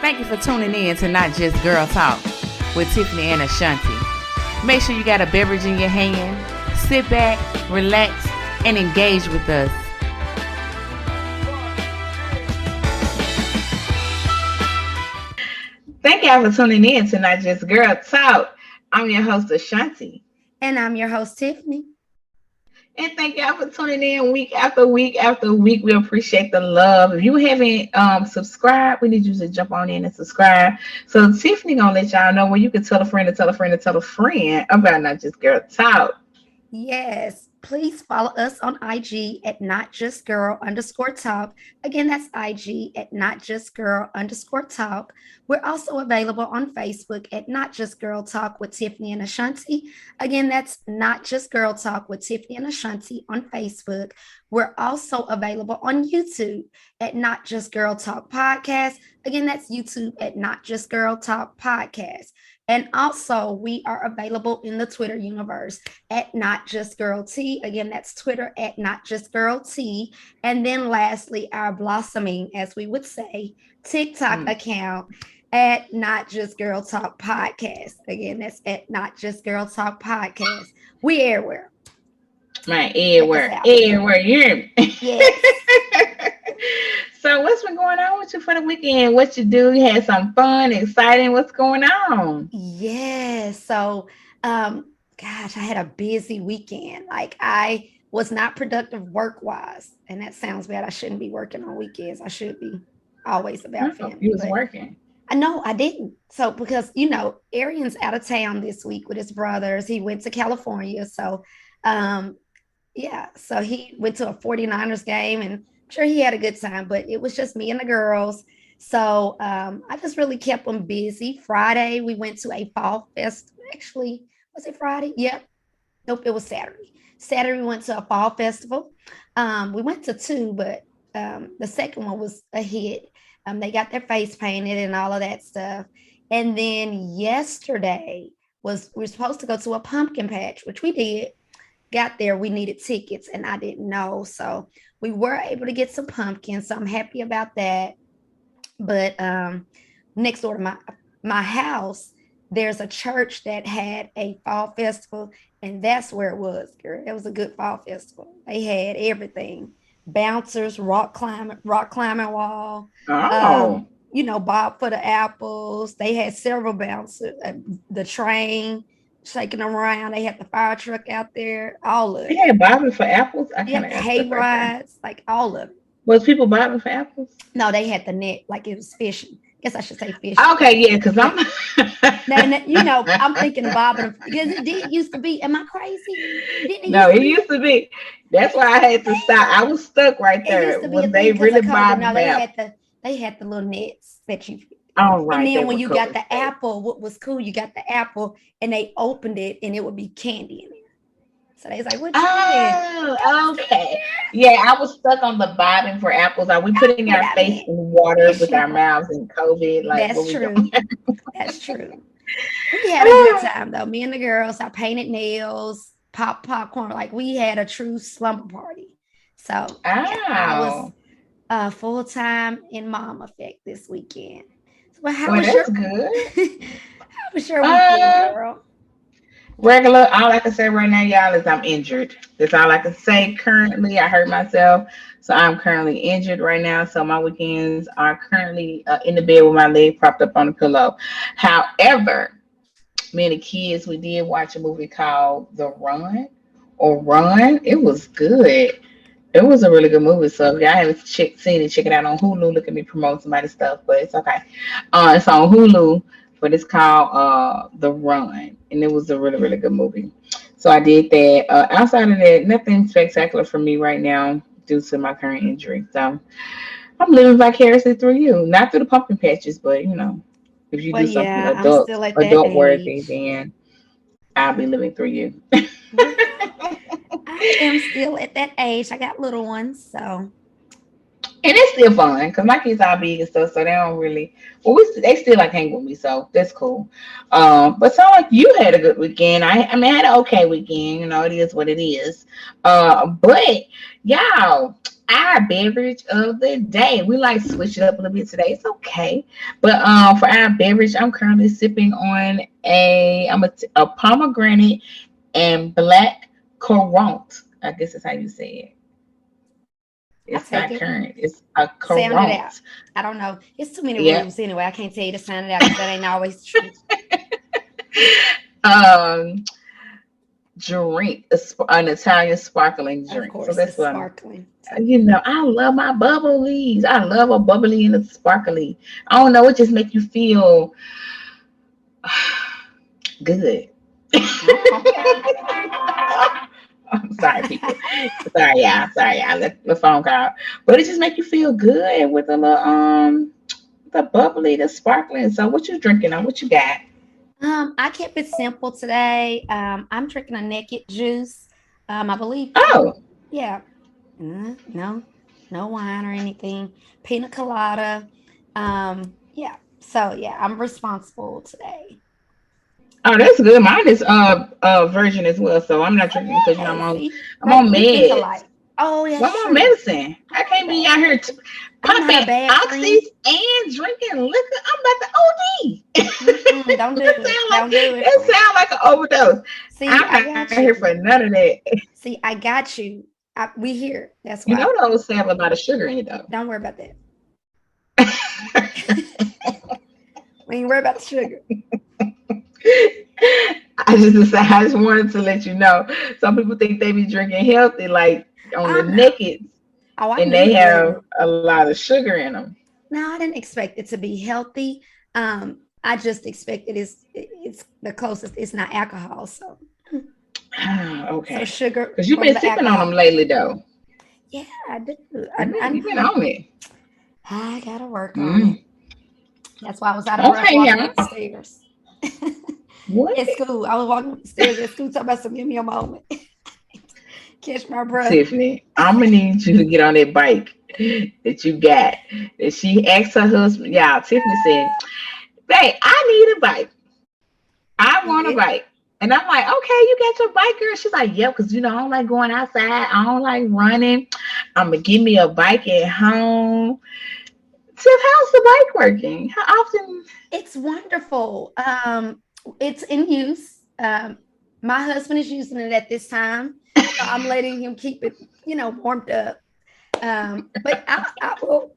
Thank you for tuning in to Not Just Girl Talk with Tiffany and Ashanti. Make sure you got a beverage in your hand. Sit back, relax, and engage with us. Thank y'all for tuning in to Not Just Girl Talk. I'm your host, Ashanti. And I'm your host, Tiffany. And thank y'all for tuning in week after week after week. We appreciate the love. If you haven't subscribed, we need you to jump on in and subscribe. So Tiffany gonna let y'all know when you can tell a friend to tell a friend to tell a friend about Not Just Girl Talk. Yes, please follow us on IG at NotJustGirl_Talk. Again, that's IG at NotJustGirl_Talk. We're also available on Facebook at Not Just Girl Talk with Tiffany and Ashanti. Again, that's Not Just Girl Talk with Tiffany and Ashanti on Facebook. We're also available on YouTube at Not Just Girl Talk Podcast. Again, that's YouTube at Not Just Girl Talk Podcast. And also, we are available in the Twitter universe at Not Just Girl T. Again, that's Twitter at Not Just Girl T. And then lastly, our blossoming, as we would say, TikTok account at Not Just Girl Talk Podcast. Again, that's at Not Just Girl Talk Podcast. We everywhere. My everywhere. You yes. So what's been going on with you for the weekend? What you do? You had some fun, exciting. What's going on? Yeah. So, gosh, I had a busy weekend. Like I was not productive work-wise. And that sounds bad. I shouldn't be working on weekends. I should be always about family. You was working. I know I didn't. So because, Arian's out of town this week with his brothers. He went to California. So, so he went to a 49ers game and I'm sure he had a good time, but it was just me and the girls. So I just really kept them busy. Friday, we went to a fall fest. Actually, was it Friday? Yep. Nope, it was Saturday. Saturday, we went to a fall festival. We went to two, but the second one was a hit. They got their face painted and all of that stuff. And then yesterday we were supposed to go to a pumpkin patch, which we did. Got there, we needed tickets and I didn't know. So we were able to get some pumpkins. So I'm happy about that. But next door to my house, there's a church that had a fall festival. And that's where it was, girl. It was a good fall festival. They had everything. Bouncers, rock climbing wall. Oh. Bob for the apples. They had several bouncers. The train. Shaking them around. They had the fire truck out there. All of it. They had bobbing for apples. Hay rides, like all of it. Was people bobbing for apples? No, they had the net, like it was fishing. Guess I should say fishing. Okay, yeah, because I'm. I'm thinking bobbing because it did used to be. Am I crazy? No, it used to be. That's why I had to stop. I was stuck right there. Was they really bobbing? No, they had the little nets that you. Oh, right. And then when you got the apple, what was cool, you got the apple and they opened it and it would be candy in there. So they was like, what you doing? Oh, okay. Yeah, I was stuck on the bobbing for apples. Are we putting our face in water with our mouths in COVID? Like, that's true. That's true. We had a good time though. Me and the girls, I painted nails, popped popcorn. Like we had a true slumber party. So I was full time in mom effect this weekend. Well, how was your good? How was your weekend, girl? Regular. All I can say right now, y'all, is I'm injured. That's all I can say. Currently, I hurt myself, so I'm currently injured right now. So my weekends are currently in the bed with my leg propped up on the pillow. However, me and the kids, we did watch a movie called The Run or Run. It was good. It was a really good movie. So if y'all haven't seen it, check it out on Hulu. Look at me promote somebody's stuff, but it's okay. It's on Hulu, but it's called The Run. And it was a really, really good movie. So I did that. Outside of that, nothing spectacular for me right now due to my current injury. So I'm living vicariously through you. Not through the pumpkin patches, but if you do something adult worthy, then I'll be living through you. I am still at that age. I got little ones, so. And it's still fun because my kids are big and stuff, so they don't really. Well, they still like hang with me, so that's cool. But sound like you had a good weekend. I mean, I had an okay weekend. You know, it is what it is. But y'all, our beverage of the day, we like switch it up a little bit today. It's okay, but for our beverage, I'm currently sipping on a pomegranate and black currant. I guess that's how you say it. I It's take not it. current. It's a Sound it out. current. I don't know. It's too many Yeah. rules anyway. I can't tell you to sound it out because that ain't always true. Um, drink an Italian sparkling Of drink. So course, that's it's what I'm. sparkling. I love my bubblies. I love a bubbly and a sparkly. I don't know. It just make you feel good. I'm sorry, people. Sorry, yeah. Sorry, I let the phone call. But it just make you feel good with a little the bubbly, the sparkling. So what you drinking on? What you got? I kept it simple today. I'm drinking a naked juice. I believe, Oh, yeah, no, no wine or anything. Pina colada. Yeah. So yeah, I'm responsible today. oh, that's good. Mine is virgin as well. So I'm not drinking because Yeah, see, I'm on we think meds. alike. Oh, Well, that's I'm on true. medicine. I I'm can't not be bad. out here I'm not pumping a bad friend. oxys and drinking liquor. I'm about to OD. Mm-mm, don't do it. Don't do it, It friend. sound like an overdose. See, I'm I not got here for you. none of that. See, I got you. We here. That's You know why. those have a lot of sugar in it though. Don't worry about that. We ain't worry about the sugar. I just wanted to let you know. Some people think they be drinking healthy, like on the Oh no. naked, Oh, I and knew they it have wasn't. a lot of sugar in them. No, I didn't expect it to be healthy. I just expected it's the closest. It's not alcohol, so Okay, sugar because you've from been the sipping on them alcohol. ly though. Yeah, I do. You've been on it. I gotta work on it. Mm. That's why I was out of breath Okay, walking yeah. up the stairs. What? At school, I was walking up the stairs at school talking about some give me a moment. Catch my breath. Tiffany, I'm gonna need you to get on that bike that you got. That she asked her husband. Yeah, Tiffany said, "Babe, I need a bike. I want a Yeah. bike." And I'm like, "Okay, you got your bike, girl." She's like, "Yep, because I don't like going outside. I don't like running. I'm gonna give me a bike at home." Tiff, how's the bike working? How often? It's wonderful. It's in use. My husband is using it at this time, so I'm letting him keep it, warmed up. But I will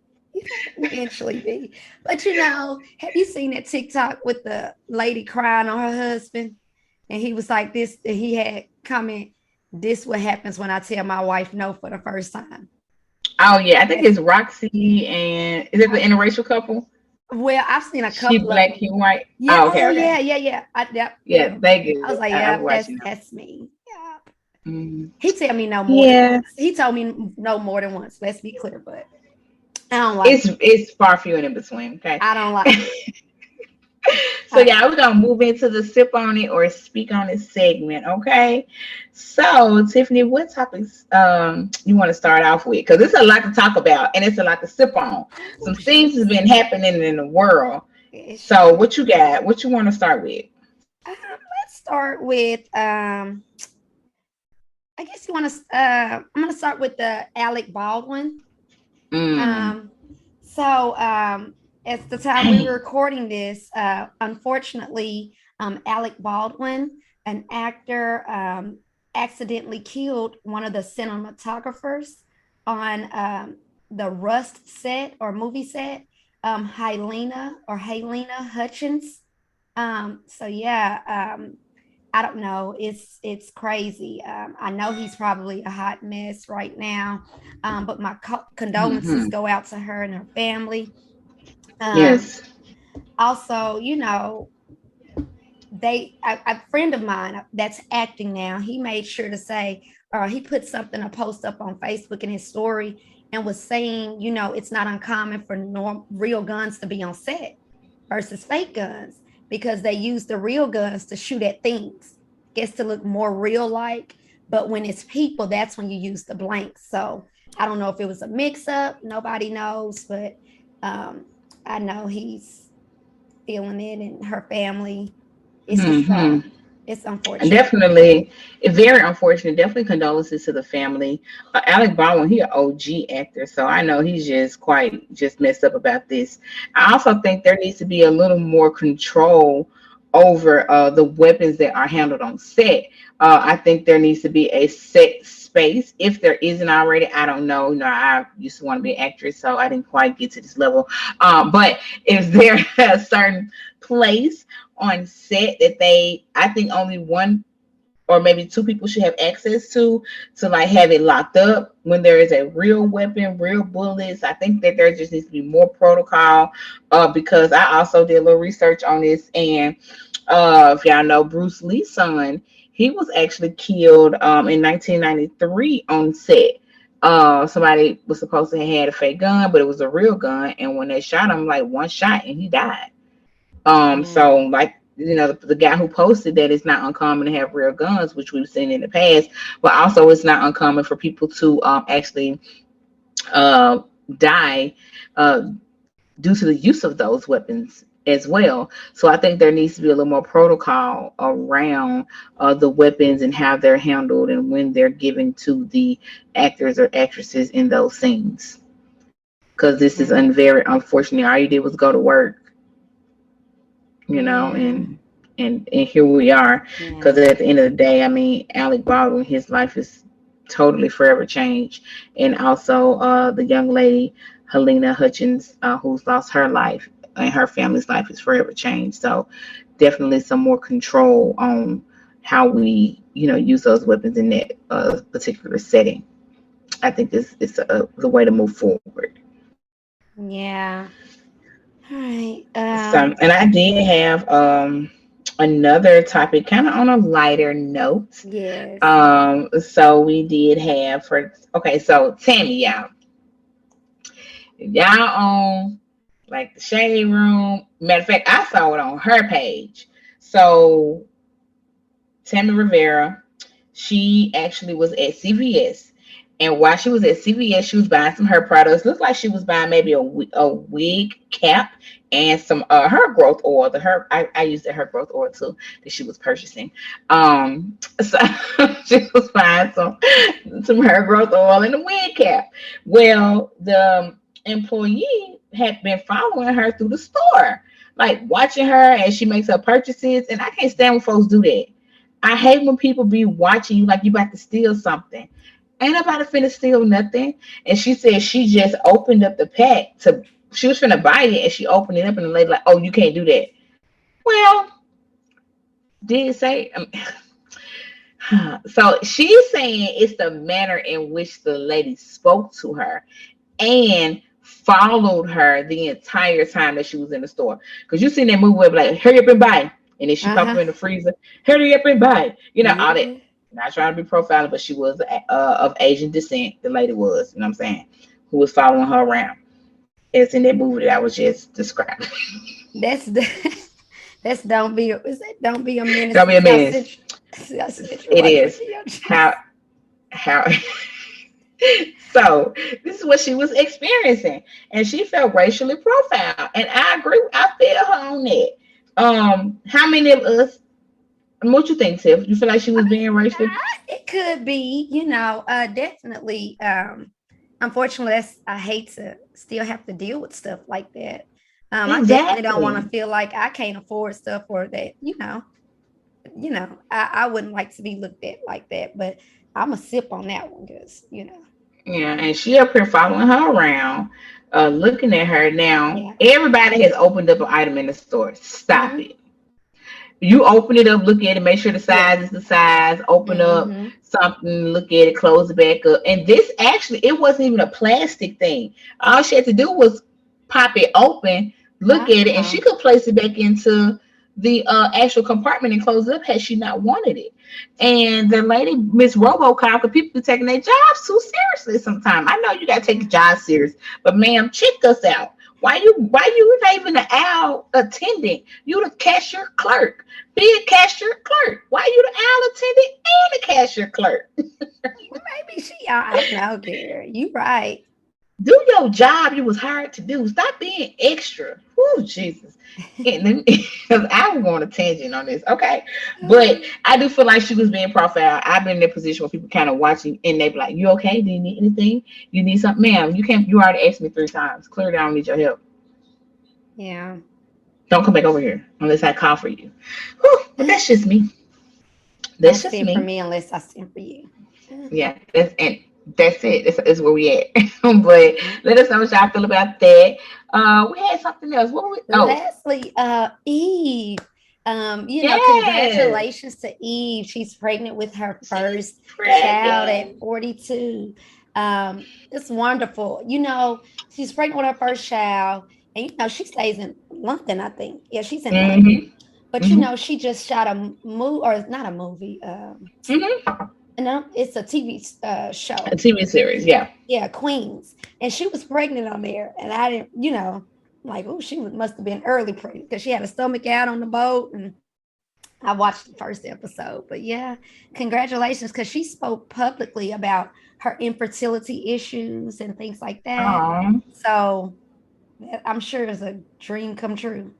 eventually be. But have you seen that TikTok with the lady crying on her husband? And he was like this, and he had comment, this what happens when I tell my wife no for the first time. Oh yeah, I think That's it's Roxy and is it the interracial couple? well, I've seen a She couple of black, them. he white. Yeah, Oh, okay, oh yeah, okay. yeah, yeah. Yeah, Yeah. they I was good. like, I yeah, was that's watching them. that's me. Yeah. Mm. He tell me no more than Yeah, once. He told me no more than once. Let's be clear, but I don't like it. it's far few and in between. Okay. I don't like it. So I don't yeah, like we're gonna move into the sip on it or speak on it segment. Okay. So Tiffany, what topics you want to start off with? Because it's a lot to talk about and it's a lot to sip on. it. Some Oh, things has shucks. been happening in the world. It So sure. what you got? What you want to start with? Let's start with I guess you want to I'm gonna start with the Alec Baldwin. Mm. Um at the time we were Dang. recording this, unfortunately, Alec Baldwin, an actor, accidentally killed one of the cinematographers on the Rust set or movie set, Helena Hutchins. So yeah, I don't know. It's crazy. I know he's probably a hot mess right now, but my condolences Hmm. go out to her and her family. Um, Yes. Also, a friend of mine that's acting now, he made sure to say, he put something, a post up on Facebook in his story, and was saying, it's not uncommon for real guns to be on set versus fake guns because they use the real guns to shoot at things, gets to look more real like. But when it's people, that's when you use the blanks. So I don't know if it was a mix up. Nobody knows, but I know he's feeling it, and her family. It's just Hmm. it's And unfortunate. definitely, very unfortunate. Definitely condolences to the family. Alec Baldwin, he an OG actor, so I know he's just quite just messed up about this. I also think there needs to be a little more control over the weapons that are handled on set. I think there needs to be a set space. If there isn't already, I don't know. You know, I used to want to be an actress, so I didn't quite get to this level. But is there a certain place on set that I think only one or maybe two people should have access to like have it locked up when there is a real weapon, real bullets. I think that there just needs to be more protocol, because I also did a little research on this, and if y'all know Bruce Lee's son, he was actually killed in 1993 on set. Somebody was supposed to have had a fake gun, but it was a real gun, and when they shot him, like one shot, and he died. So Mm. like, you know, the guy who posted that it's not uncommon to have real guns, which we've seen in the past, but also it's not uncommon for people to actually uh, die uh, due to the use of those weapons as well. So I think there needs to be a little more protocol around the weapons and how they're handled and when they're given to the actors or actresses in those scenes. Because this is Mm. very unfortunate. All you did was go to work, you know, Yeah, and here we are. Because yeah. at the end of the day, I mean, Alec Baldwin, his life is totally forever changed, and also the young lady Helena Hutchins, who's lost her life, and her family's life is forever changed. So definitely some more control on how we, you know, use those weapons in that particular setting. I think this is the way to move forward. Yeah. All right. So, and I did have another topic, kind of on a lighter note. Yes. So we did have for okay, so Tammy, y'all on like the shade room. Matter of fact, I saw it on her page. So Tammy Rivera, she actually was at CVS. And while she was at CVS, she was buying some of her products. Looked like she was buying maybe a wig cap and some her growth oil. I used the her growth oil too that she was purchasing. So she was buying some her growth oil and a wig cap. Well, the employee had been following her through the store, like watching her as she makes her purchases. And I can't stand when folks do that. I hate when people be watching you like you about to steal something. Ain't nobody finna steal nothing. And she said she just opened up the pack she was finna buy it, and she opened it up, and the lady like, oh, you can't do that. Well, did it say? So she's saying it's the manner in which the lady spoke to her and followed her the entire time that she was in the store. Because you seen that movie where like, hurry up and buy. And then she popped Uh-huh. up in the freezer, hurry up and buy. You know, all that. Yeah. Not trying to be profiling, but she was of Asian descent. The lady was, you know what I'm saying, who was following her around. It's in that movie that I was just describing. That's the that's don't be a menace Don't to be a menace. South Central It Workers is to your children. how so this is what she was experiencing, and she felt racially profiled, and I agree. I feel her on that. How many of us? What you think, Tiff? You feel like she was being racially? It could be, definitely. Unfortunately, I hate to still have to deal with stuff like that. I definitely don't want to Exactly. feel like I can't afford stuff or that, I wouldn't like to be looked at like that, but I'm a sip on that one because, Yeah, and she up here following her around, looking at her. Now, yeah. everybody has opened up an item in the store. Stop Hmm. it. You open it up, look at it, make sure the Yeah. size is the size, open up Hmm. something, look at it, close it back up. And this actually, it wasn't even a plastic thing. All she had to do was pop it open, look at it, and she Uh-huh. could place it back into the actual compartment and close it up had she not wanted it. And the lady, Miss Robocop, because people be taking their jobs too seriously sometimes. I know you gotta take the Yeah. job serious, but ma'am, check us out. Why you not even the aisle attendant? You the cashier clerk. Be a cashier clerk. Why you the aisle attendant and the cashier clerk? Maybe she I know, Gary. You right. Do your job you was hired to do. Stop being extra. Oh, Jesus. And then, 'cause I was on a tangent on this. Okay. But I do feel like she was being profiled. I've been in a position where people kind of watching and they be like, you okay? Do you need anything? You need something? Ma'am, you already asked me 3 times. Clearly I don't need your help. Yeah. Don't come back over here unless I call for you. Whew, but that's just me. Don't That's just send for me. me unless I send for you. Yeah, that's it. That's where we at. But let us know what y'all feel about that. We had something else. What were we? Oh, Lastly, Eve. yes. Congratulations to Eve. She's pregnant with her She's first child pregnant. at 42. It's wonderful. She's pregnant with her first child, and she stays in London, I think. Yeah, she's in London. Mm-hmm. But Mm-hmm. she just shot a movie, or not a movie. Mm-hmm. No, it's a TV A show. TV series. Yeah. Yeah, Queens, and she was pregnant on there, and I didn't, like, oh, must have been early pregnant because she had a stomach out on the boat, and I watched the first episode. But yeah, congratulations, because she spoke publicly about her infertility issues and things like that. Oh. So I'm sure it's a dream come true.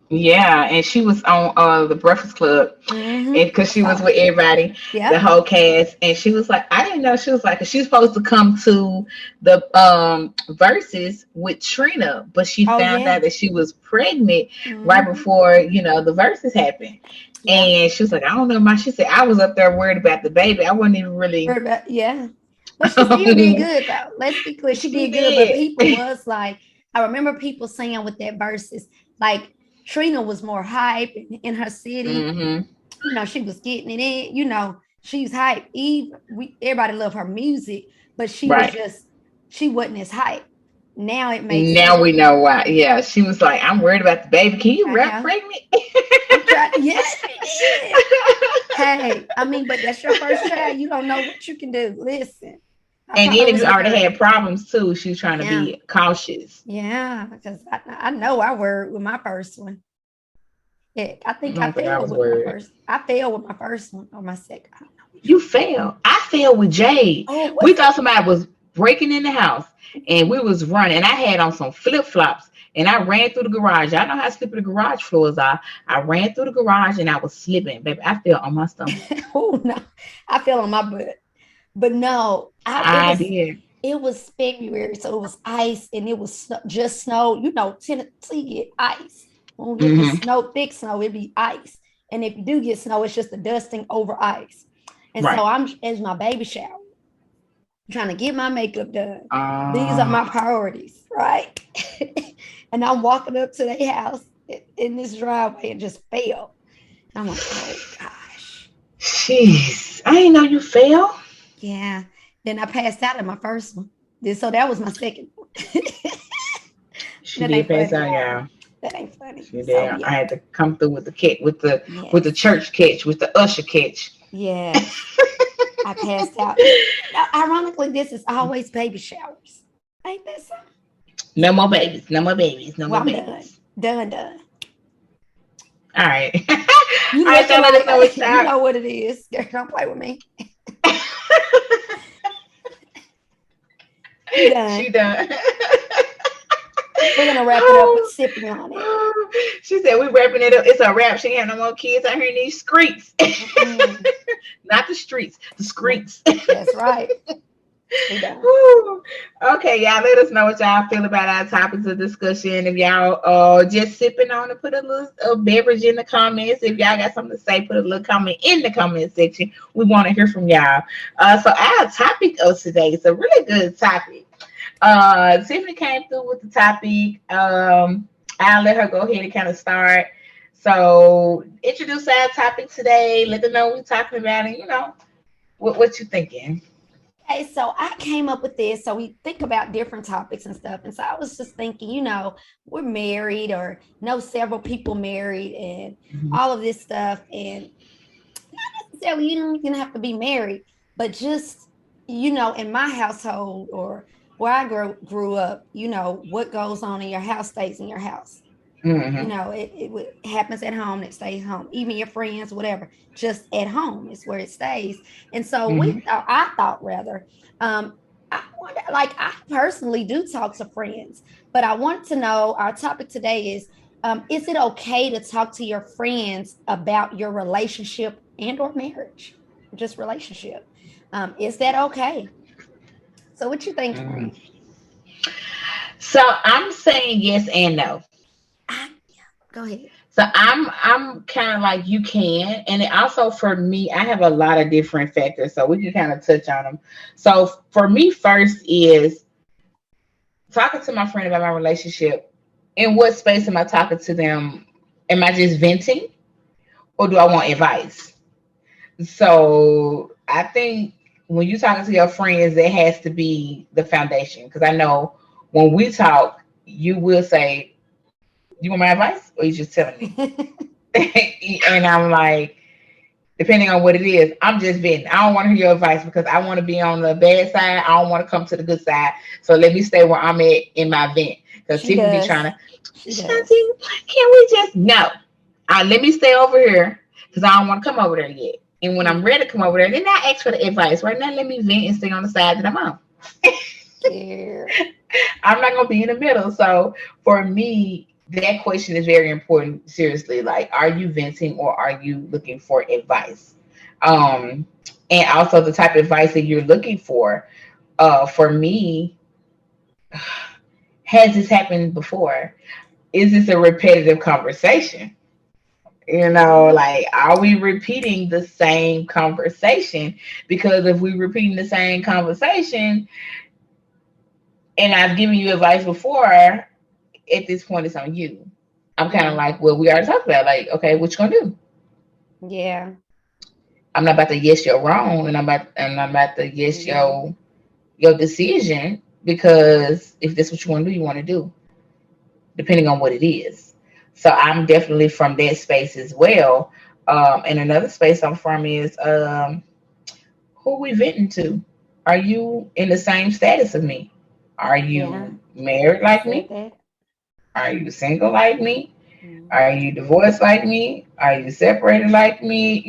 Yeah, and she was on the Breakfast Club, and Mm-hmm. because she was with everybody, the Yep. whole cast, and she was like, I didn't know she was like, 'cause she was supposed to come to the verses with Trina, but she Oh found yeah. out that she was pregnant right Mm-hmm. before the verses happened, Yeah. and she was like, I don't know, my. She said I was up there worried about the baby. I wasn't even really. Yeah. But she still did good though. Let's be clear, she She did good. But did. people was like, I remember people saying with that verses, like Trina was more hype in her city. Hmm. She was getting it in. She's hype. Eve, everybody loved her music, but Right. she wasn't as hype. Now it makes Now sense. we know why. Yeah, she was like, I'm worried about the baby. Can you I rap know. pregnant? I'm trying. Yes, she did. Hey, I mean, but that's your first child. You don't know what you can do. Listen, I And then if promise you you, already girl. had problems too, she was trying to Yeah, be cautious. yeah, because I know I worried with my first one. Yeah, I I think I don't think I failed was with my worried. first. I failed with my first one or my second. I don't know which You one. failed. I failed with Jade. Oh, We what's thought somebody was breaking in the house and we was running. I had on some flip flops and I ran through the garage. I know how slippery the garage floors are. I ran through the garage and I was slipping. Baby, I fell on my stomach. it? Oh no, I fell on my butt. But no, it I was did. February, so it was ice and it was just snow. Tennessee get ice. When we get the Hmm. snow, thick snow, it'd be ice. And if you do get snow, it's just a dusting over ice. And so Right. I'm as my baby shower, trying to get my makeup done. These are my Uh, priorities, right? And I'm walking up to their house in this driveway and just fell. And I'm like, oh gosh. Jeez. I didn't know you fell. Yeah. Then I passed out in my first one. So that was my second one. She That did ain't pass funny, out, y'all. y'all. That ain't funny. She So did. I yeah. had to come through with the catch, with the Yes. church catch, with the usher catch. Yes. I passed out. Now, ironically, this is always baby showers. Ain't that something? No more babies. No more babies. No Well, more I'm done. babies. Done. All right. You All right, looking y'all let us know like what's you up. know what it is. Girl, don't play with me. You She done. done. We're gonna wrap it up with sipping on it. She said we wrapping it up. It's a wrap. She ain't have no more kids out here in these streets. Mm-mm. Not the streets, the streets. That's right. We done. Woo. Okay, y'all let us know what y'all feel about our topics of discussion. If y'all just sipping on it, put a little beverage in the comments. If y'all got something to say, put a little comment in the comment section. We want to hear from y'all. So our topic of today is a really good topic. Tiffany came through with the topic. I'll let her go ahead and kind of start. So introduce our topic today. Let them know what we're talking about, and what you thinking. Okay, so I came up with this. So we think about different topics and stuff. And so I was just thinking, we're married or know several people married and Mhm. all of this stuff. And not necessarily you don't even have to be married, but just, in my household or where I grew up, what goes on in your house stays in your house. You Hmm. know, it happens at home, it stays home. Even your friends, whatever, just at home is where it stays. And so Hmm. I thought rather, I wonder, like I personally do talk to friends, but I want to know, our topic today is it okay to talk to your friends about your relationship and or marriage, just relationship? Is that okay? So what you think, Hmm. friend? So I'm saying yes and no. Yeah, go ahead. So I'm kind of like you can, and it also for me, I have a lot of different factors, so we can kind of touch on them. So for me, first is talking to my friend about my relationship. In what space am I talking to them? Am I just venting, or do I want advice? So I think when you talking to your friends, that has to be the foundation. Because I know when we talk, you will say, "You want my advice, or you just telling me?" And I'm like, depending on what it is, I'm just venting. I don't want to hear your advice because I want to be on the bad side. I don't want to come to the good side. So let me stay where I'm at in my vent. Because She Tiffany be trying does. to, She does. Shanti, can we just no? Let me stay over here because I don't want to come over there yet. And when I'm ready to come over there, then I ask for the advice. Right now, let me vent and stay on the side that I'm on. Yeah. I'm not gonna be in the middle. So for me, that question is very important. Seriously, like, are you venting or are you looking for advice? Um, and also the type of advice that you're looking for. For me, has this happened before? Is this a repetitive conversation? Like, are we repeating the same conversation? Because if we repeating the same conversation, and I've given you advice before, at this point it's on you. I'm kind of Mm, like, well, we already talked about, like, okay, what you gonna do? yeah. I'm not about to yes you're wrong, and I'm about to yes Mm, your decision, because if that's what you want to do, you want to do, depending on what it is. So I'm definitely from that space as well. And another space I'm from is who we venting to. Are you in the same status of me? Are yeah. you married I like said me? that. Are you single like me? Are Mm, you divorced like me? Are you separated like me?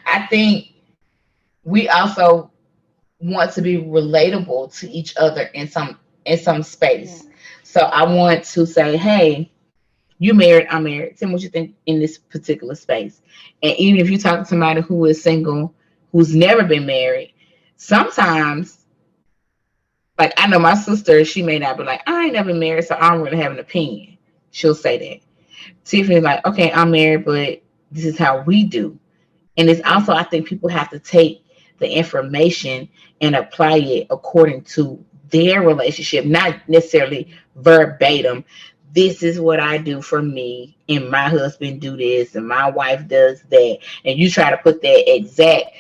I think we also want to be relatable to each other in some yeah. space. So I want to say, hey, you married, I'm married. Tell me what you think in this particular space. And even if you talk to somebody who is single, who's never been married, sometimes, like, I know my sister, she may not be like, I ain't never married, so I don't really have an opinion. She'll say that. Tiffany's like, okay, I'm married, but this is how we do. And it's also, Yeah. I think people have to take the information and apply it according to their relationship, not necessarily verbatim. This is what I do for me, and my husband do this, and my wife does that. And you try to put that exact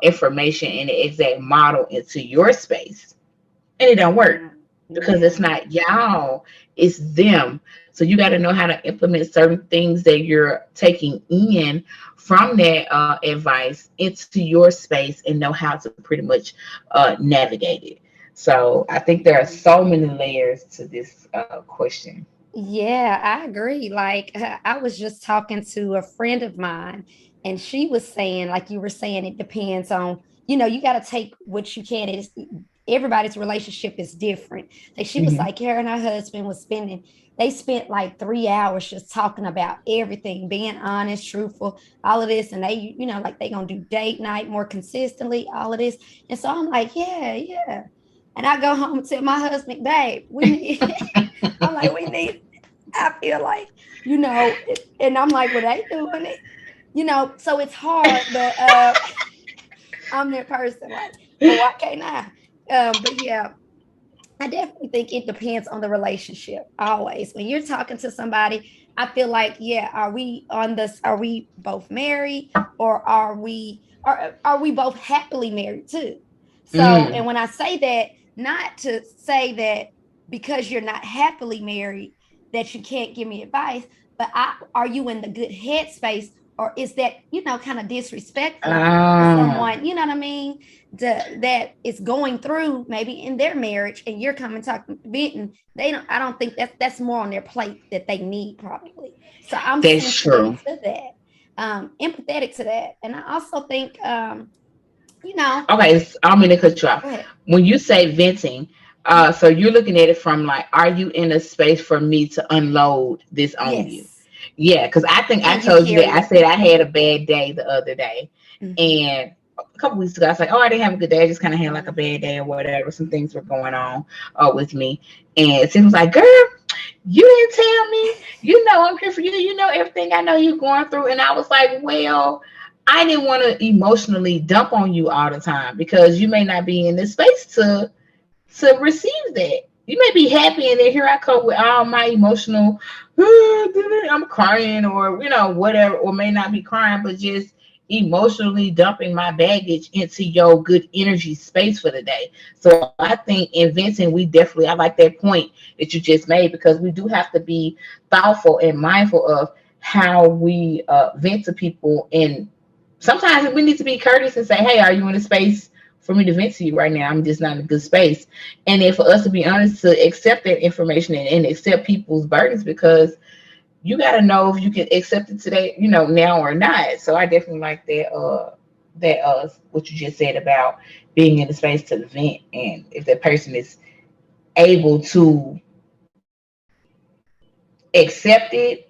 information and the exact model into your space, and it don't work Yeah. because it's Yeah. not y'all, it's them. So you got to know how to implement certain things that you're taking in from that advice into your space and know how to pretty much navigate it. So I think there are so many layers to this question. Yeah, I agree. Like I was just talking to a friend of mine, and she was saying, like you were saying, it depends on, you got to take what you can. It's everybody's relationship is different. Like she was Hmm. like, her and her husband was they spent like 3 hours just talking about everything, being honest, truthful, all of this. And they, like they gonna do date night more consistently, all of this. And so I'm like, yeah, yeah. And I go home and tell my husband, babe, we need I'm like, we need I feel like, and I'm like, well, they doing it, so it's hard, but I'm that person, like, well, why can't I? But yeah, I definitely think it depends on the relationship. Always, when you're talking to somebody, I feel like, yeah, are we both married, or are we both happily married too? So, and Mm. when I say that, not to say that because you're not happily married that you can't give me advice, but are you in the good headspace or is that, kind of disrespectful to Ah, someone, you know what I mean? That is going through maybe in their marriage, and you're coming talking venting. I don't think that's more on their plate that they need probably. So I'm that's sensitive true. to that, empathetic to that. And I also think, you know, Okay, I'm gonna cut you off. go ahead. When you say venting, so you're looking at it from like, are you in a space for me to unload this on you? Yes. Yeah, because I think I And you told you that. carry I the said I weight. had a bad day the other day, Mhm. and a couple weeks ago I was like, oh, I didn't have a good day. I just kind of had like a bad day or whatever. Some things were going on with me, and Tim was like, girl, you didn't tell me. You know I'm here for you. You know everything I know you're going through. And I was like, well, I didn't want to emotionally dump on you all the time because you may not be in this space to receive that. You may be happy, and then here I come with all my emotional, I'm crying, or whatever, or may not be crying, but just emotionally dumping my baggage into your good energy space for the day. So I think in venting, I like that point that you just made, because we do have to be thoughtful and mindful of how we vent to people, and sometimes we need to be courteous and say, hey, are you in a space for me to vent to you right now? I'm just not in a good space. And then for us to be honest, to accept that information, and accept people's burdens, because you got to know if you can accept it today, now or not. So I definitely like that what you just said about being in the space to vent, and if that person is able to accept it.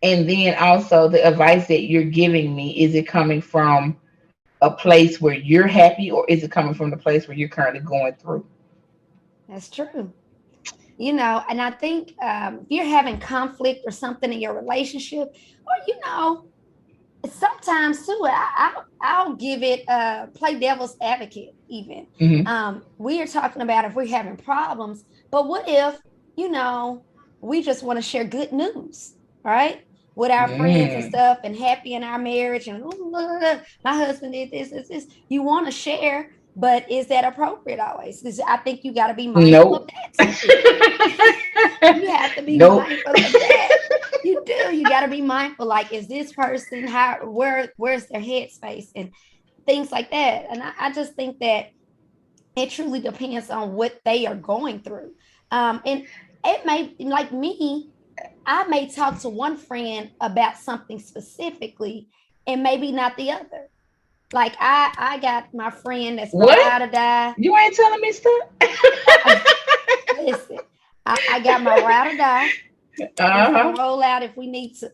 And then also the advice that you're giving me, is it coming from a place where you're happy, or is it coming from the place where you're currently going through? That's true. And I think, if you're having conflict or something in your relationship, or sometimes too, I'll give it, play devil's advocate even. Hmm. We are talking about if we're having problems, but what if, you know we just want to share good news, right, with our friends and Mm. stuff, and happy in our marriage, and "Ooh, my husband did this. You want to share, but is that appropriate always? Because I think you got to be mindful of Nope. that too. You have to be Nope. mindful of that. You do. You got to be mindful. Like, is this person, where's their headspace and things like that? And I just think that it truly depends on what they are going through. And it may, like me, I may talk to one friend about something specifically, and maybe not the other. Like, I got my friend that's my What? ride or die. You ain't telling me stuff? I, listen, I got my ride or die. We're Uh-huh. gonna roll out if we need to.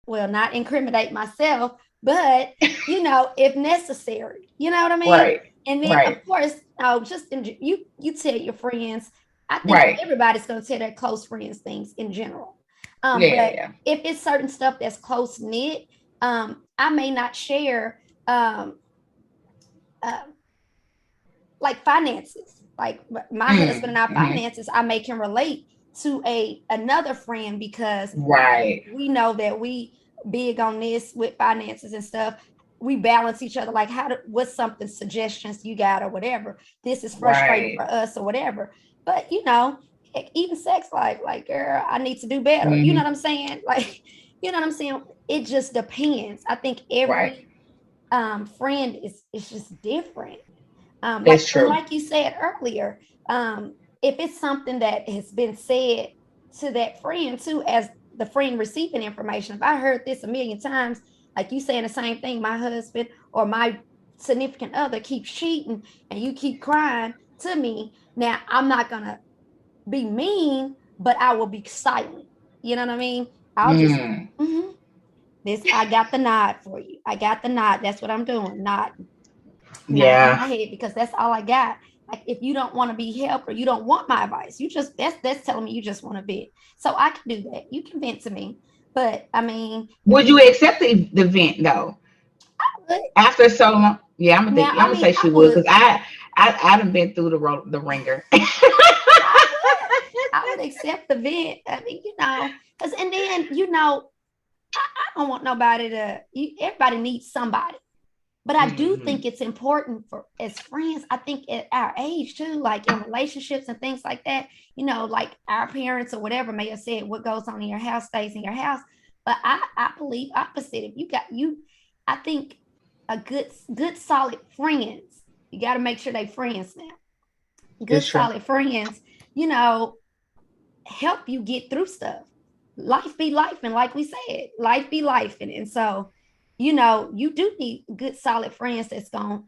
Well, not incriminate myself, but if necessary, you know what I mean. Right. And then, of Right. course, you tell your friends. I think Right. everybody's gonna tell their close friends things in general. Yeah, But yeah. if it's certain stuff that's close knit, I may not share, uh, like finances. Like my husband and our Mm-hmm. finances, I make him relate to another friend, because Right. we know that we big on this with finances and stuff. We balance each other. Like, what's something, suggestions you got or whatever. This is frustrating for Right. us or whatever. But even sex life, like, girl, I need to do better. You know what Mm-hmm. I'm saying? Like, you know what I'm saying? It just depends. I think Right. every friend is just different. That's And true. like you said earlier, if it's something that has been said to that friend too, as the friend receiving information, if I heard this a million times, like you saying the same thing, my husband or my significant other keeps cheating, and you keep crying to me, now I'm not gonna be mean, but I will be silent. You know what I mean? I'll just, Mm. mm-hmm, this, I got the nod for you. I got the nod. That's what I'm doing. Nodding Yeah. my head, because that's all I got. Like, if you don't want to be helped, or you don't want my advice, you just, that's telling me you just want to vent. So I can do that. You can vent to me. But I mean, if Would you you accept the vent though? would, After so long? Yeah, I'm gonna now, think. I'm I gonna mean, say I she would, would, because I haven't been through the ringer. I would, I would accept the vent. I mean, because, and then, I don't want nobody everybody needs somebody. But I do Hmm. think it's important for, as friends, I think at our age too, like in relationships and things like that, like our parents or whatever may have said, what goes on in your house stays in your house. But I believe opposite. If you got you, I think a good solid friends. You got to make sure they friends now. Good It's true. solid friends, you know, help you get through stuff. Life be life, and like we said, life be life, and so you know you do need good solid friends that's gonna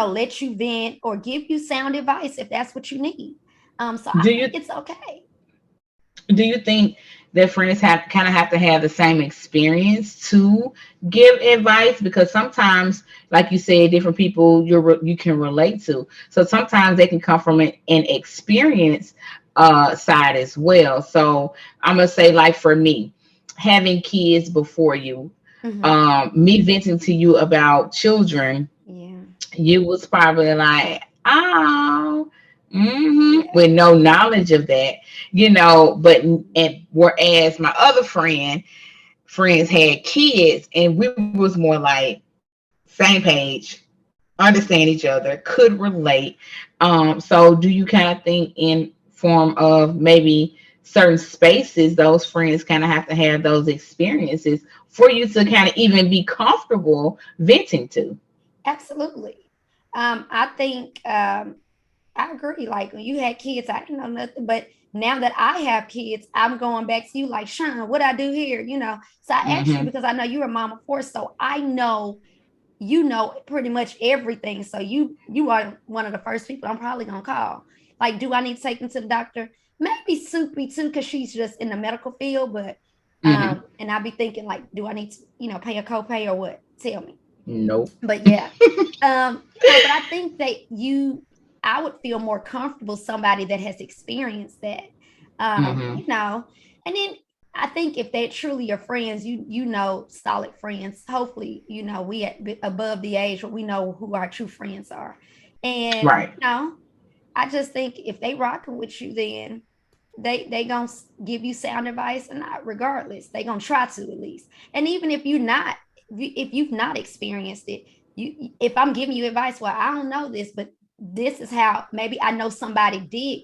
let you vent or give you sound advice if that's what you need. So I Do think you it's okay. do you think that friends have to have the same experience to give advice? Because sometimes, like you said, different people you can relate to. So sometimes they can come from an experience side as well. So I'm gonna say, like for me, having kids before you, Hmm. me venting to you about children, Yeah. you was probably like, oh, Yeah. with no knowledge of that, But and whereas my other friends had kids, and we was more like same page, understand each other, could relate. So do you kind of think in form of maybe certain spaces, those friends kind of have to have those experiences for you to kind of even be comfortable venting to? Absolutely. I think I agree. Like when you had kids, I didn't know nothing. But now that I have kids, I'm going back to you like, Sean, what I do here? So I asked you Hmm. because I know you're a mom of four. So I know you know pretty much everything. So you are one of the first people I'm probably gonna call. Like, do I need to take them to the doctor? Maybe Soupy too, because she's just in the medical field, but Hmm. and I'll be thinking like, do I need to, pay a copay or what? Tell me. Nope. But yeah, but I think that I would feel more comfortable somebody that has experienced that, Hmm. and then I think if they're truly your friends, solid friends. Hopefully, we at above the age where we know who our true friends are, and Right. I just think if they rocking with you, then they gonna give you sound advice, and not regardless, they gonna try to at least. And even if you've not experienced it, if I'm giving you advice, well, I don't know this, but this is how maybe I know somebody did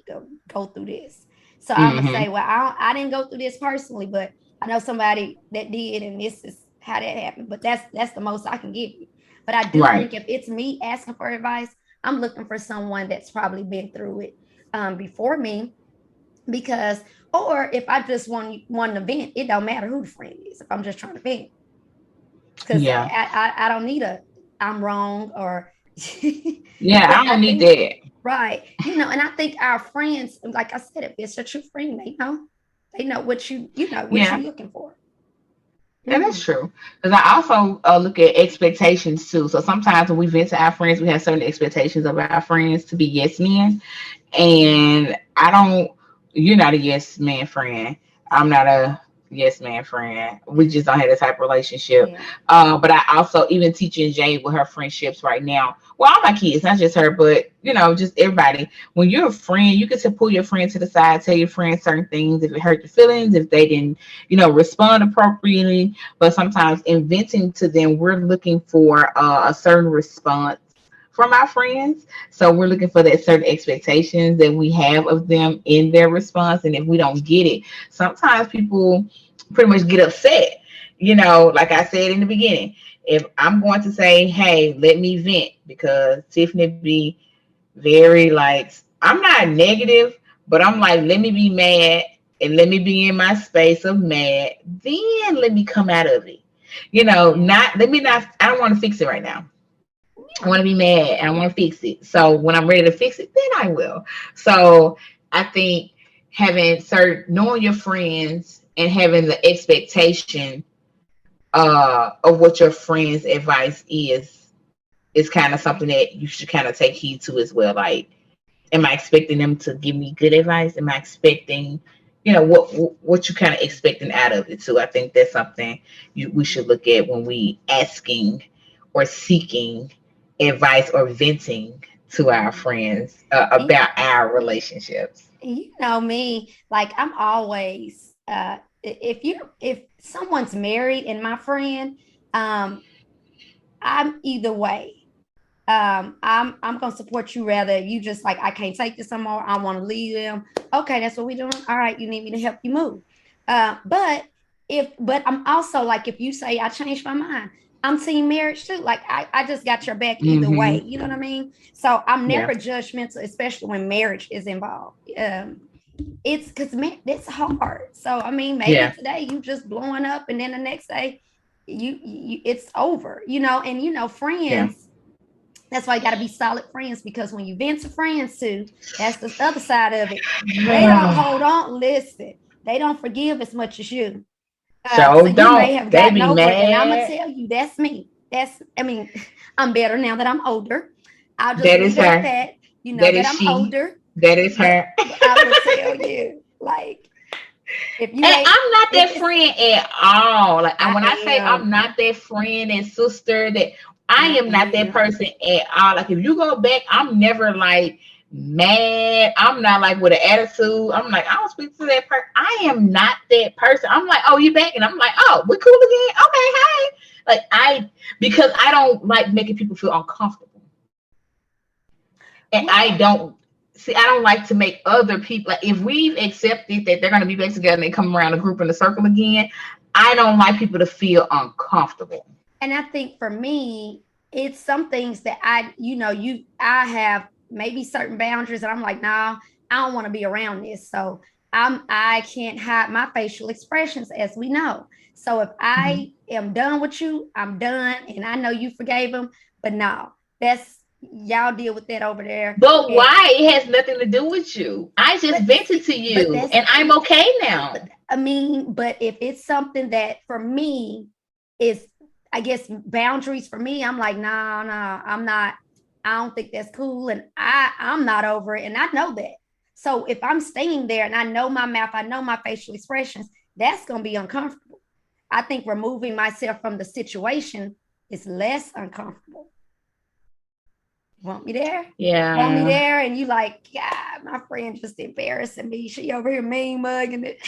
go through this. So I'm gonna Hmm. say, well, I didn't go through this personally, but I know somebody that did, and this is how that happened. But that's the most I can give you. But I do Right. think if it's me asking for advice, I'm looking for someone that's probably been through it before me, because or if I just want to vent, it don't matter who the friend is. If I'm just trying to vent, because Yeah. I don't need a I'm wrong or Yeah. but I I don't need think that. right, and I think our friends, like I said, if it's a true friend, they know what what Yeah. you're looking for. Yeah, that's Hmm. true. Because I also look at expectations too. So sometimes when we vent to our friends, we have certain expectations of our friends to be yes men. And I don't, you're not a yes man friend. I'm not a yes man friend. We just don't have the type of relationship. Yeah. But I also, even teaching Jay with her friendships right now. Well, all my kids, not just her, but just everybody. When you're a friend, you get to pull your friend to the side, tell your friend certain things if it hurt your feelings, if they didn't, respond appropriately. But sometimes in venting to them, we're looking for a certain response from our friends. So we're looking for that certain expectations that we have of them in their response. And if we don't get it, sometimes people pretty much get upset. Like I said in the beginning, if I'm going to say, hey, let me vent, because Tiffany be very like, I'm not negative, but I'm like, let me be mad and let me be in my space of mad. Then let me come out of it. Yeah. Not, let me not, I don't want to fix it right now. I Yeah. want to be mad and I want to fix it. So when I'm ready to fix it, then I will. So I think having certain knowing your friends and having the expectation of what your friend's advice is kind of something that you should kind of take heed to as well. Like, am I expecting them to give me good advice? Am I expecting, what you kind of expecting out of it too? I think that's something we should look at when we asking or seeking advice or venting to our Yeah. friends And about our relationships. you know me, like I'm always if someone's married and my friend, um, I'm either way. I'm gonna support you rather you just like I can't take this anymore. I want to leave them. Okay, that's what we're doing. All right, you need me to help you move. But but I'm also like, if you say I changed my mind, I'm team marriage too. Like I just got your back either way. Mm-hmm. You know what I mean? So I'm Yeah. never judgmental, especially when marriage is involved. It's because man, it's hard. So I mean, maybe Yeah. today you just blowing up, and then the next day you it's over. And Yeah. friends. That's why you got to be solid friends, because when you vent to friends too, that's the other side of it. They don't hold on. Listen, they don't forgive as much as you. So So you may don't. have They gotten be over it, and I'm gonna mad. tell you, that's me. I mean, I'm better now that I'm older. I'll just That is leave it at her. that. You know That that is I'm she. older, That is but her. I will tell you, like, if you And ain't, I'm not if that it's, friend at all. Like I when I say I'm am, not that friend and sister, that I I am not that am. person at all. Like if you go back, I'm never like mad. I'm not like with an attitude. I'm like, I don't speak to that person. I am not that person. I'm like, oh, you back? And I'm like, oh, we cool again? Okay, hi. Because I don't like making people feel uncomfortable. And I Well, don't see, I don't like to make other people, like if we've accepted that they're going to be back together and they come around the group in the circle again, I don't like people to feel uncomfortable. and I think for me, it's some things that I have maybe certain boundaries, and I'm like, nah, I don't want to be around this. So I can't hide my facial expressions, as we know. So if Mhm. I am done with you, I'm done, and I know you forgave him, but no, that's y'all deal with that over there. But And why? It has nothing to do with you. I just but vented see, to but you that's and I'm okay now. but I mean, but if it's something that for me is, I guess, boundaries for me, I'm like, nah, nah, I'm not. I don't think that's cool, and I'm not over it, and I know that. So if I'm staying there and I know my mouth, I know my facial expressions, that's gonna be uncomfortable. I think removing myself from the situation is less uncomfortable. Want me there? Want me Yeah. there? And you like, yeah, my friend just embarrassing me. She over here mean mugging it.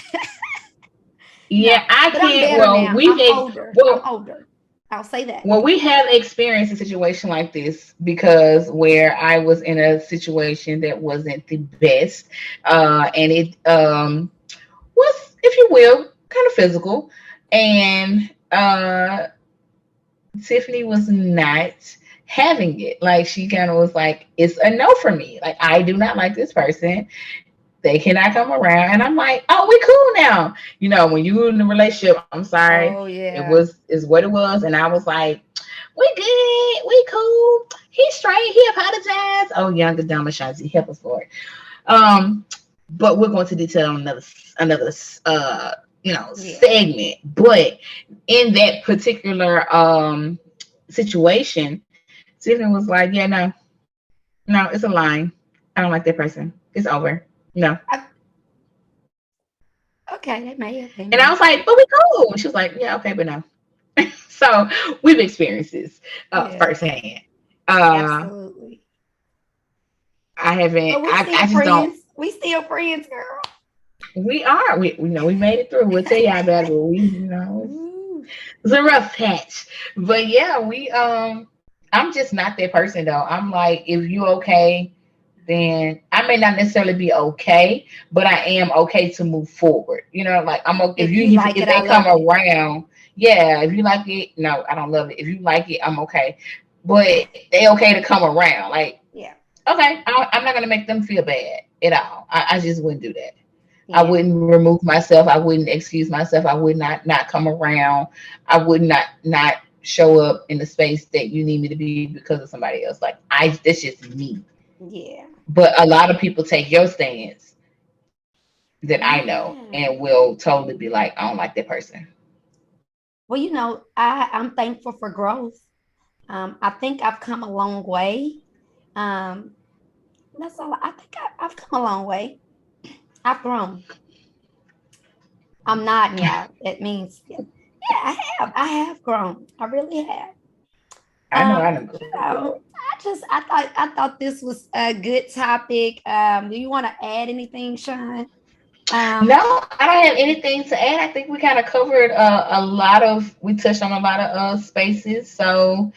No, Yeah, I but I'm can't. better now. I'm older. I'm Well, older. I'll say that. well, we have experienced a situation like this because where I was in a situation that wasn't the best, and it was, if you will, kind of physical, and Tiffany was not having it. Like she kind of was like, "It's a no for me. Like I do not like this person. They cannot come around." And I'm like, "Oh, we cool now." When you were in a relationship, I'm sorry, Oh it yeah. was is what it was, and I was like, "We good, we cool. He's straight. He apologized." Oh, younger dumb Ashanti, help us, Lord. Um, but we're going to detail on another Yeah. segment. But in that particular situation, Tiffany was like, "Yeah, no, no, it's a line. I don't like that person. It's over. No." I, okay, that may have And I been. was like, "But we cool." And she was like, "Yeah, okay, but no." So we've experienced this Yeah, firsthand. Uh, absolutely. I haven't. But we I still just don't. friends. We still friends, girl. We are. We made it through. We'll tell y'all about it. But Ooh, it's a rough patch. But yeah, I'm just not that person though. I'm like, if you okay, then I may not necessarily be okay, but I am okay to move forward. Like I'm okay if you like if it, I they come love it. around. Yeah, if you like it, no, I don't love it. If you like it, I'm okay. But they okay to come around. Like, Yeah, okay, I'm not gonna make them feel bad at all. I just wouldn't do that. I yeah, wouldn't remove myself. I wouldn't excuse myself. I would not come around. I would not show up in the space that you need me to be because of somebody else. Like that's just me. yeah, But a lot of people take your stance that I know yeah. and will totally be like, I don't like that person. Well, I'm thankful for growth. I think I've come a long way. Um, that's all. I think I've come a long way. I've grown. I'm nodding, y'all. That means, yeah, I have grown. I really have. I know I don't grow. I thought this was a good topic. Do you want to add anything, Sean? Um, No, I don't have anything to add. I think we kind of covered we touched on a lot of spaces. So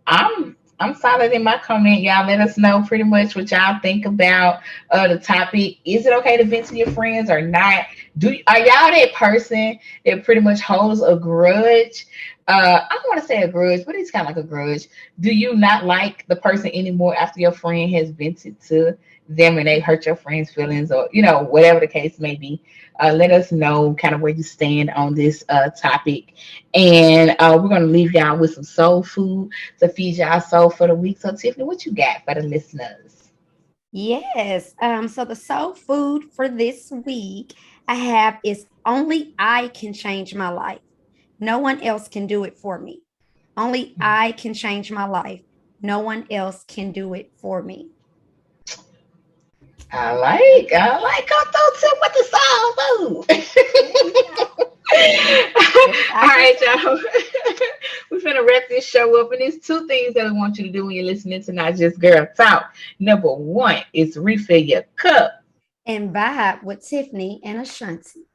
I'm I'm solid in my comment. Y'all let us know pretty much what y'all think about the topic. Is it okay to vent to your friends or not? Are y'all that person that pretty much holds a grudge? I don't want to say a grudge, but it's kind of like a grudge. Do you not like the person anymore after your friend has vented to them and they hurt your friend's feelings, or whatever the case may be? Let us know kind of where you stand on this topic, and we're gonna leave y'all with some soul food to feed y'all soul for the week. So, Tiffany, what you got for the listeners? Yes. So the soul food for this week I have is only I can change my life. No one else can do it for me. Only I can change my life. No one else can do it for me. I like go through Tip with the soul food. All right, y'all. We're gonna wrap this show up, and there's two things that we want you to do when you're listening to Not Just Girl Talk. Number one is refill your cup. And vibe with Tiffany and Ashanti.